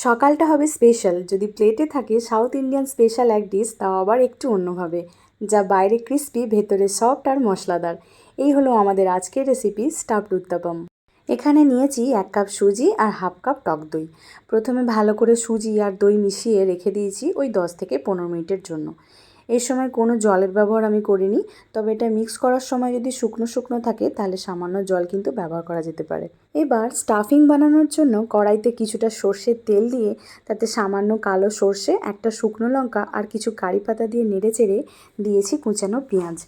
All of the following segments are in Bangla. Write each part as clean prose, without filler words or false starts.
সকালটা হবে স্পেশাল যদি প্লেটে থাকে সাউথ ইন্ডিয়ান স্পেশাল এক ডিশ, তাও আবার একটু অন্যভাবে, যা বাইরে ক্রিস্পি ভেতরে সফট আর মশলাদার। এই হলো আমাদের আজকের রেসিপি স্টাফড উত্তাপাম। এখানে নিয়েছি 1 কাপ সুজি আর হাফ কাপ টক দই। প্রথমে ভালো করে সুজি আর দই মিশিয়ে রেখে দিয়েছি ওই 10 থেকে 15 মিনিটের জন্য। এই সময় কোনো জলের ব্যবহার আমি করিনি, তবে এটা মিক্স করার সময় যদি শুকনো শুকনো থাকে তাহলে সামান্য জল কিন্তু ব্যবহার করা যেতে পারে। এবার স্টাফিং বানানোর জন্য কড়াইতে কিছুটা সর্ষের তেল দিয়ে তাতে সামান্য কালো সর্ষে, একটা শুকনো লঙ্কা আর কিছু কারি পাতা দিয়ে নেড়েচেড়ে দিয়েছি কুচানো পেঁয়াজ।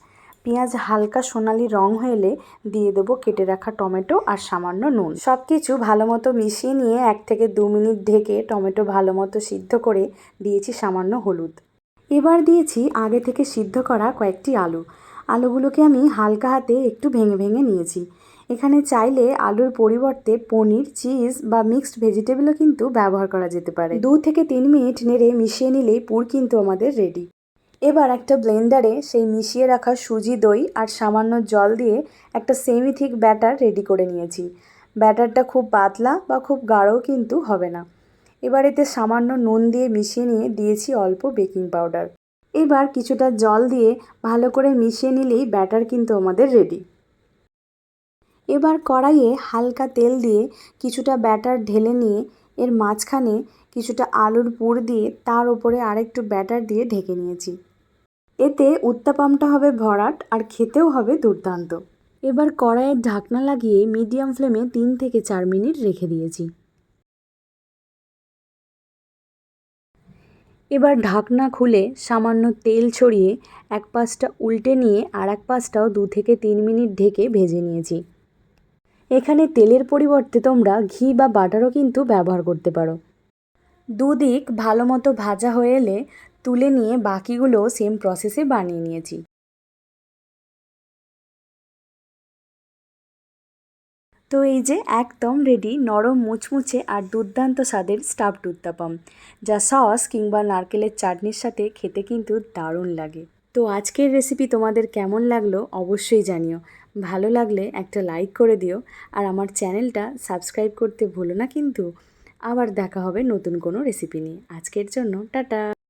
পেঁয়াজ হালকা সোনালি রং হলে দিয়ে দেবো কেটে রাখা টমেটো আর সামান্য নুন। সব কিছু ভালো মতো মিশিয়ে নিয়ে 1 থেকে 2 মিনিট ঢেকে টমেটো ভালো মতো সিদ্ধ করে দিয়েছি সামান্য হলুদ। এবার দিয়েছি আগে থেকে সিদ্ধ করা কয়েকটি আলু। আলুগুলোকে আমি হালকা হাতে একটু ভেঙে ভেঙে নিয়েছি। এখানে চাইলে আলুর পরিবর্তে পনির, চিজ বা মিক্সড ভেজিটেবলও কিন্তু ব্যবহার করা যেতে পারে। 2 থেকে 3 মিনিট নেড়ে মিশিয়ে নিলেই পুর কিন্তু আমাদের রেডি। এবার একটা ব্লেন্ডারে সেই মিশিয়ে রাখা সুজি, দই আর সামান্য জল দিয়ে একটা সেমি থিক ব্যাটার রেডি করে নিয়েছি। ব্যাটারটা খুব পাতলা বা খুব গাঢ়ও কিন্তু হবে না। এবার এতে সামান্য নুন দিয়ে মিশিয়ে নিয়ে দিয়েছি অল্প বেকিং পাউডার। এবার কিছুটা জল দিয়ে ভালো করে মিশিয়ে নিলেই ব্যাটার কিন্তু আমাদের রেডি। এবার কড়াইয়ে হালকা তেল দিয়ে কিছুটা ব্যাটার ঢেলে নিয়ে এর মাঝখানে কিছুটা আলুর পুর দিয়ে তার উপরে আরেকটু ব্যাটার দিয়ে ঢেকে নিয়েছি। এতে উত্তাপামটা হবে ভরাট আর খেতেও হবে দুর্দান্ত। এবার কড়াইয়ের ঢাকনা লাগিয়ে মিডিয়াম ফ্লেমে 3 থেকে 4 মিনিট রেখে দিয়েছি। এবার ঢাকনা খুলে সামান্য তেল ছড়িয়ে এক পাশটা উল্টে নিয়ে আর এক পাশটাও 2 থেকে 3 মিনিট ঢেকে ভেজে নিয়েছি। এখানে তেলের পরিবর্তে তোমরা ঘি বা বাটারও কিন্তু ব্যবহার করতে পারো। দুদিক ভালো মতো ভাজা হয়ে এলে তুলে নিয়ে বাকিগুলো সেম প্রসেসে বানিয়ে নিয়েছি। তো এই যে একদম রেডি নরম মুচমুচে আর দুর্দান্ত স্বাদের স্টাফড উত্তাপাম, যা সস কিংবা নারকেলের চাটনির সাথে খেতে কিন্তু দারুণ লাগে। তো আজকের রেসিপি তোমাদের কেমন লাগলো অবশ্যই জানিও। ভালো লাগলে একটা লাইক করে দিও আর আমার চ্যানেলটা সাবস্ক্রাইব করতে ভুলো না কিন্তু। আবার দেখা হবে নতুন কোনো রেসিপি নিয়ে। আজকের জন্য টাটা।